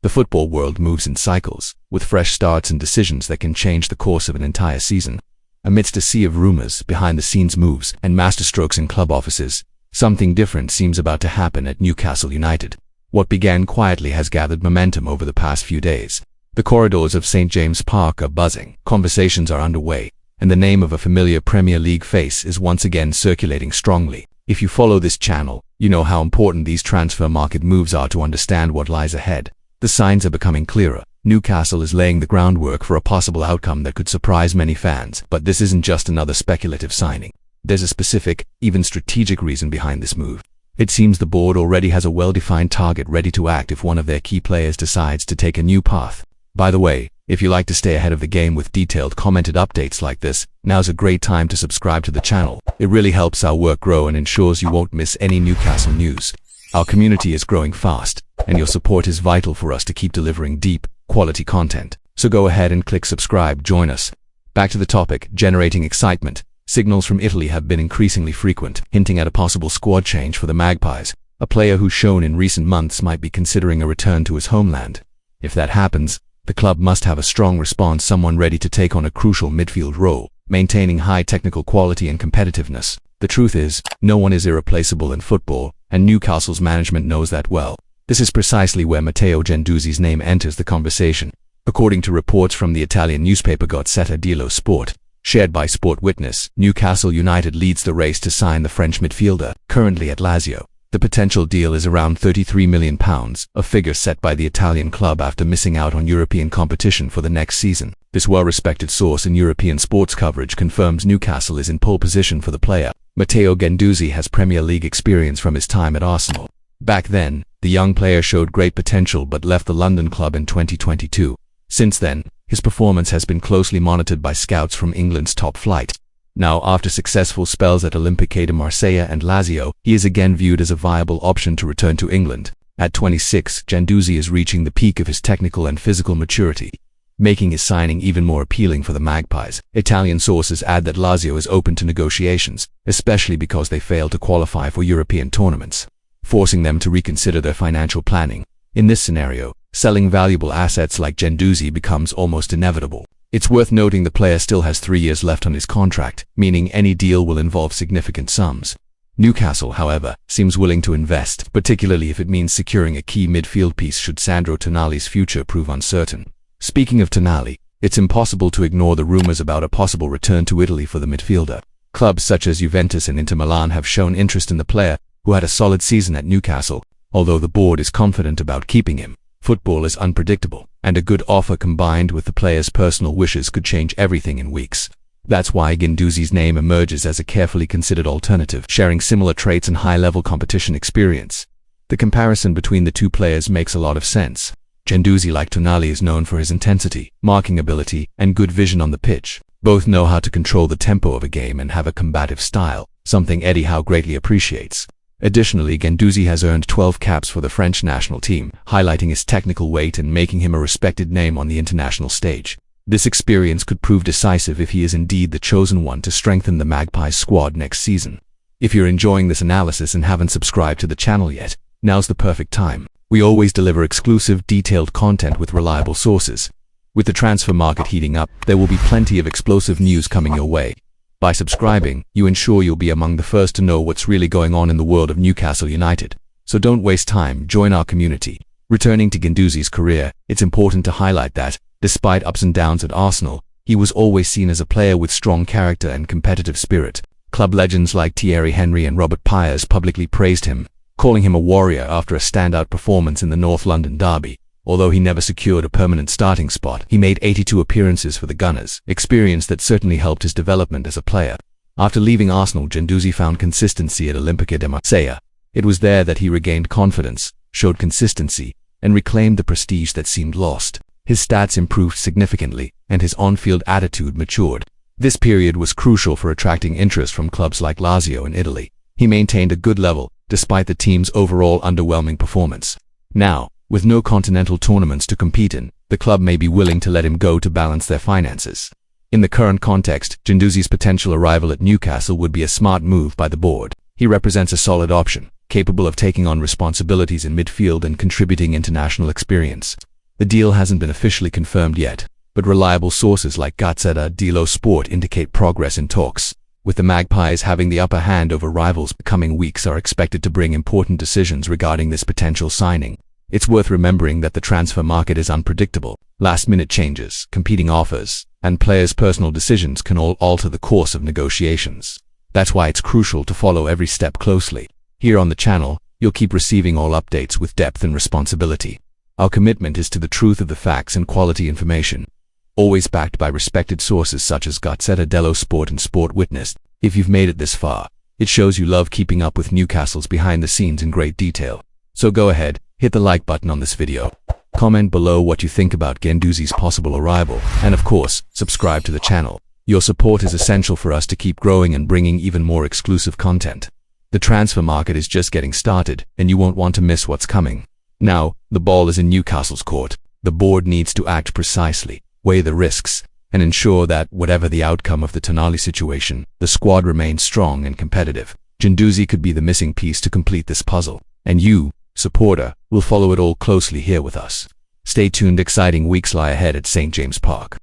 The football world moves in cycles, with fresh starts and decisions that can change the course of an entire season. Amidst a sea of rumors, behind-the-scenes moves, and masterstrokes in club offices, something different seems about to happen at Newcastle United. What began quietly has gathered momentum over the past few days. The corridors of St. James' Park are buzzing, conversations are underway, and the name of a familiar Premier League face is once again circulating strongly. If you follow this channel, you know how important these transfer market moves are to understand what lies ahead. The signs are becoming clearer. Newcastle is laying the groundwork for a possible outcome that could surprise many fans. But this isn't just another speculative signing. There's a specific, even strategic reason behind this move. It seems the board already has a well-defined target ready to act if one of their key players decides to take a new path. By the way, if you like to stay ahead of the game with detailed commented updates like this, now's a great time to subscribe to the channel. It really helps our work grow and ensures you won't miss any Newcastle news. Our community is growing fast, and your support is vital for us to keep delivering deep, quality content. So go ahead and click subscribe, join us. Back to the topic, generating excitement. Signals from Italy have been increasingly frequent, hinting at a possible squad change for the Magpies. A player who's shown in recent months might be considering a return to his homeland. If that happens, the club must have a strong response, someone ready to take on a crucial midfield role, maintaining high technical quality and competitiveness. The truth is, no one is irreplaceable in football, and Newcastle's management knows that well. This is precisely where Matteo Ganduzi's name enters the conversation. According to reports from the Italian newspaper Gazzetta dello Sport, shared by Sport Witness, Newcastle United leads the race to sign the French midfielder, currently at Lazio. The potential deal is around £33 million, a figure set by the Italian club after missing out on European competition for the next season. This well-respected source in European sports coverage confirms Newcastle is in pole position for the player. Matteo Ganduzi has Premier League experience from his time at Arsenal. Back then, the young player showed great potential but left the London club in 2022. Since then, his performance has been closely monitored by scouts from England's top flight. Now, after successful spells at Olympique de Marseille and Lazio, he is again viewed as a viable option to return to England. At 26, Ganduzi is reaching the peak of his technical and physical maturity, making his signing even more appealing for the Magpies. Italian sources add that Lazio is open to negotiations, especially because they failed to qualify for European tournaments, forcing them to reconsider their financial planning. In this scenario, selling valuable assets like Ganduzi becomes almost inevitable. It's worth noting the player still has 3 years left on his contract, meaning any deal will involve significant sums. Newcastle, however, seems willing to invest, particularly if it means securing a key midfield piece should Sandro Tanali's future prove uncertain. Speaking of Tanali, it's impossible to ignore the rumors about a possible return to Italy for the midfielder. Clubs such as Juventus and Inter Milan have shown interest in the player, who had a solid season at Newcastle. Although the board is confident about keeping him, football is unpredictable, and a good offer combined with the player's personal wishes could change everything in weeks. That's why Ganduzi's name emerges as a carefully considered alternative, sharing similar traits and high-level competition experience. The comparison between the two players makes a lot of sense. Ganduzi, like Tanali, is known for his intensity, marking ability, and good vision on the pitch. Both know how to control the tempo of a game and have a combative style, something Eddie Howe greatly appreciates. Additionally, Ganduzi has earned 12 caps for the French national team, highlighting his technical weight and making him a respected name on the international stage. This experience could prove decisive if he is indeed the chosen one to strengthen the Magpies squad next season. If you're enjoying this analysis and haven't subscribed to the channel yet, now's the perfect time. We always deliver exclusive, detailed content with reliable sources. With the transfer market heating up, there will be plenty of explosive news coming your way. By subscribing, you ensure you'll be among the first to know what's really going on in the world of Newcastle United. So don't waste time, join our community. Returning to Ganduzis' career, it's important to highlight that, despite ups and downs at Arsenal, he was always seen as a player with strong character and competitive spirit. Club legends like Thierry Henry and Robert Pires publicly praised him, calling him a warrior after a standout performance in the North London derby. Although he never secured a permanent starting spot, he made 82 appearances for the Gunners, experience that certainly helped his development as a player. After leaving Arsenal, Ganduzi found consistency at Olympique de Marseille. It was there that he regained confidence, showed consistency, and reclaimed the prestige that seemed lost. His stats improved significantly, and his on-field attitude matured. This period was crucial for attracting interest from clubs like Lazio in Italy. He maintained a good level, despite the team's overall underwhelming performance. Now, with no continental tournaments to compete in, the club may be willing to let him go to balance their finances. In the current context, Ganduzi's potential arrival at Newcastle would be a smart move by the board. He represents a solid option, capable of taking on responsibilities in midfield and contributing international experience. The deal hasn't been officially confirmed yet, but reliable sources like Gazzetta dello Sport indicate progress in talks. With the Magpies having the upper hand over rivals, the coming weeks are expected to bring important decisions regarding this potential signing. It's worth remembering that the transfer market is unpredictable. Last-minute changes, competing offers, and players' personal decisions can all alter the course of negotiations. That's why it's crucial to follow every step closely. Here on the channel, you'll keep receiving all updates with depth and responsibility. Our commitment is to the truth of the facts and quality information, always backed by respected sources such as Gazzetta dello Sport and Sport Witness. If you've made it this far, it shows you love keeping up with Newcastle's behind the scenes in great detail. So go ahead, hit the like button on this video. Comment below what you think about Ganduzi's possible arrival, and of course, subscribe to the channel. Your support is essential for us to keep growing and bringing even more exclusive content. The transfer market is just getting started, and you won't want to miss what's coming. Now, the ball is in Newcastle's court. The board needs to act precisely, weigh the risks, and ensure that, whatever the outcome of the Tanali situation, the squad remains strong and competitive. Ganduzi could be the missing piece to complete this puzzle, and you, supporter, will follow it all closely here with us. Stay tuned, exciting weeks lie ahead at St. James Park.